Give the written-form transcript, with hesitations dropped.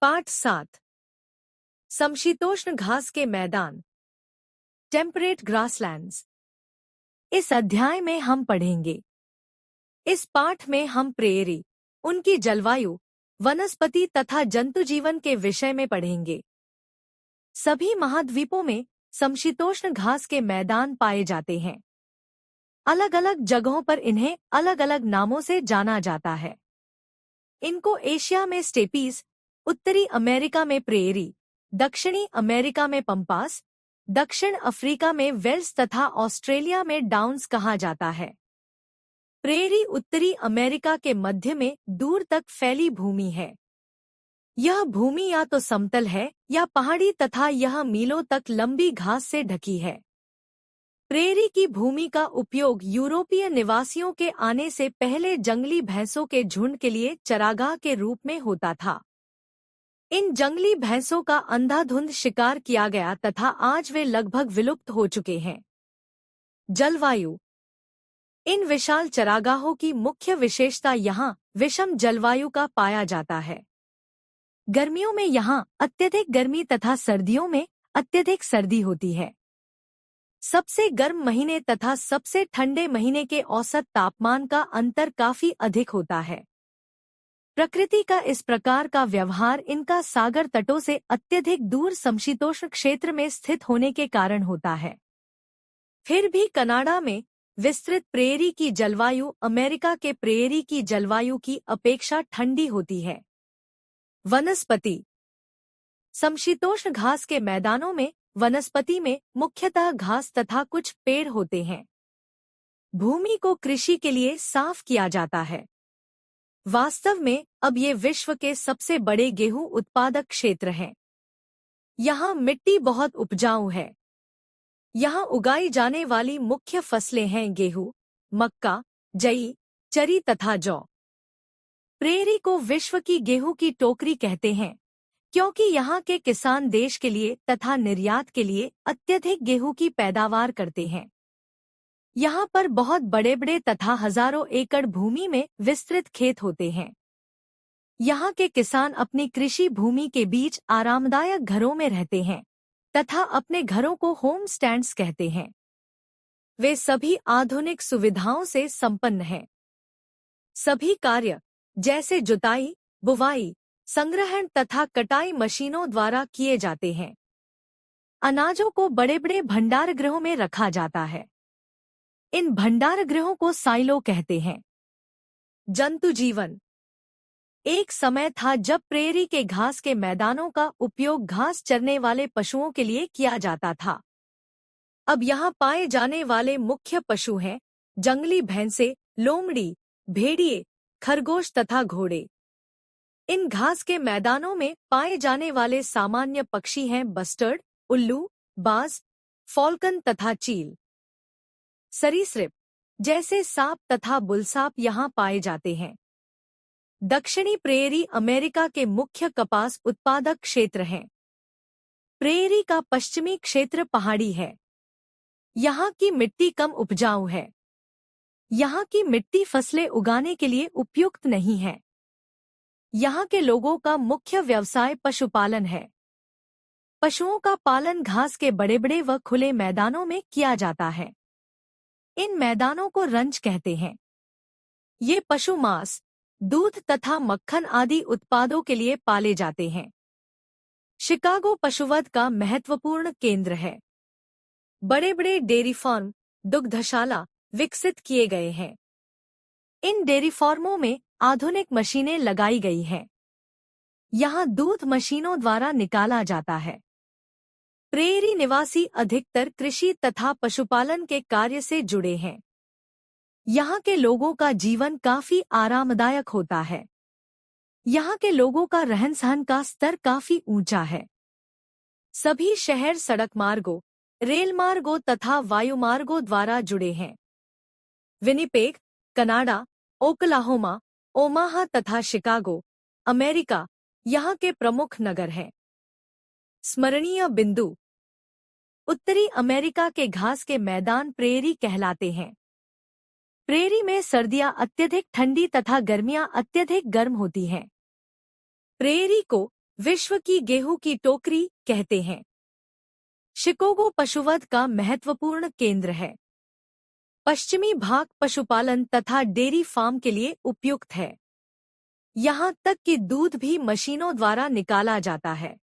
पाठ 7। समशीतोष्ण घास के मैदान, टेम्परेट ग्रासलैंड्स। इस अध्याय में हम पढ़ेंगे। इस पाठ में हम प्रेयरी, उनकी जलवायु, वनस्पति तथा जंतु जीवन के विषय में पढ़ेंगे। सभी महाद्वीपों में समशीतोष्ण घास के मैदान पाए जाते हैं। अलग अलग जगहों पर इन्हें अलग अलग नामों से जाना जाता है। इनको एशिया में स्टेपीज, उत्तरी अमेरिका में प्रेयरी, दक्षिणी अमेरिका में पंपास, दक्षिण अफ्रीका में वेल्स तथा ऑस्ट्रेलिया में डाउन्स कहा जाता है। प्रेयरी उत्तरी अमेरिका के मध्य में दूर तक फैली भूमि है। यह भूमि या तो समतल है या पहाड़ी तथा यह मीलों तक लंबी घास से ढकी है। प्रेयरी की भूमि का उपयोग यूरोपीय निवासियों के आने से पहले जंगली भैंसों के झुंड के लिए चरागाह के रूप में होता था। इन जंगली भैंसों का अंधाधुंध शिकार किया गया तथा आज वे लगभग विलुप्त हो चुके हैं। जलवायु। इन विशाल चरागाहों की मुख्य विशेषता यहाँ विषम जलवायु का पाया जाता है। गर्मियों में यहाँ अत्यधिक गर्मी तथा सर्दियों में अत्यधिक सर्दी होती है। सबसे गर्म महीने तथा सबसे ठंडे महीने के औसत तापमान का अंतर काफी अधिक होता है। प्रकृति का इस प्रकार का व्यवहार इनका सागर तटों से अत्यधिक दूर समशीतोष्ण क्षेत्र में स्थित होने के कारण होता है। फिर भी कनाडा में विस्तृत प्रेयरी की जलवायु अमेरिका के प्रेयरी की जलवायु की अपेक्षा ठंडी होती है। वनस्पति। समशीतोष्ण घास के मैदानों में वनस्पति में मुख्यतः घास तथा कुछ पेड़ होते हैं। भूमि को कृषि के लिए साफ किया जाता है। वास्तव में अब ये विश्व के सबसे बड़े गेहूं उत्पादक क्षेत्र हैं। यहाँ मिट्टी बहुत उपजाऊ है। यहाँ उगाई जाने वाली मुख्य फसलें हैं गेहूं, मक्का, जई, चरी तथा जौ। प्रेयरी को विश्व की गेहूं की टोकरी कहते हैं, क्योंकि यहाँ के किसान देश के लिए तथा निर्यात के लिए अत्यधिक गेहूं की पैदावार करते हैं। यहाँ पर बहुत बड़े बड़े तथा हजारों एकड़ भूमि में विस्तृत खेत होते हैं। यहाँ के किसान अपनी कृषि भूमि के बीच आरामदायक घरों में रहते हैं तथा अपने घरों को होम स्टैंड्स कहते हैं। वे सभी आधुनिक सुविधाओं से संपन्न हैं। सभी कार्य जैसे जुताई, बुवाई, संग्रहण तथा कटाई मशीनों द्वारा किए जाते हैं। अनाजों को बड़े बड़े भंडारगृहों में रखा जाता है। इन भंडारगृहों को साइलो कहते हैं। जंतु जीवन। एक समय था जब प्रेयरी के घास के मैदानों का उपयोग घास चरने वाले पशुओं के लिए किया जाता था। अब यहाँ पाए जाने वाले मुख्य पशु हैं जंगली भैंसे, लोमड़ी, भेड़िए, खरगोश तथा घोड़े। इन घास के मैदानों में पाए जाने वाले सामान्य पक्षी हैं बस्टर्ड, उल्लू, बाज, फॉल्कन तथा चील। सरीसृप जैसे सांप तथा बुलसाप यहाँ पाए जाते हैं। दक्षिणी प्रेयरी अमेरिका के मुख्य कपास उत्पादक क्षेत्र हैं। प्रेयरी का पश्चिमी क्षेत्र पहाड़ी है। यहाँ की मिट्टी कम उपजाऊ है। यहाँ की मिट्टी फसलें उगाने के लिए उपयुक्त नहीं है। यहाँ के लोगों का मुख्य व्यवसाय पशुपालन है। पशुओं का पालन घास के बड़े बड़े व खुले मैदानों में किया जाता है। इन मैदानों को रंच कहते हैं। ये पशु मांस, दूध तथा मक्खन आदि उत्पादों के लिए पाले जाते हैं। शिकागो पशुवध का महत्वपूर्ण केंद्र है। बड़े बड़े डेयरी फार्म, दुग्धशाला विकसित किए गए हैं। इन डेयरी फार्मों में आधुनिक मशीनें लगाई गई हैं। यहाँ दूध मशीनों द्वारा निकाला जाता है। प्रेयरी निवासी अधिकतर कृषि तथा पशुपालन के कार्य से जुड़े हैं। यहाँ के लोगों का जीवन काफी आरामदायक होता है। यहाँ के लोगों का रहन सहन का स्तर काफी ऊंचा है। सभी शहर सड़क मार्गों, रेल मार्गों तथा वायुमार्गों द्वारा जुड़े हैं। विनिपेग, कनाडा, ओकलाहोमा, ओमाहा तथा शिकागो, अमेरिका यहाँ के प्रमुख नगर हैं। स्मरणीय बिंदु। उत्तरी अमेरिका के घास के मैदान प्रेयरी कहलाते हैं। प्रेयरी में सर्दियां अत्यधिक ठंडी तथा गर्मियां अत्यधिक गर्म होती हैं। प्रेयरी को विश्व की गेहूं की टोकरी कहते हैं। शिकागो पशुवध का महत्वपूर्ण केंद्र है। पश्चिमी भाग पशुपालन तथा डेयरी फार्म के लिए उपयुक्त है। यहाँ तक कि दूध भी मशीनों द्वारा निकाला जाता है।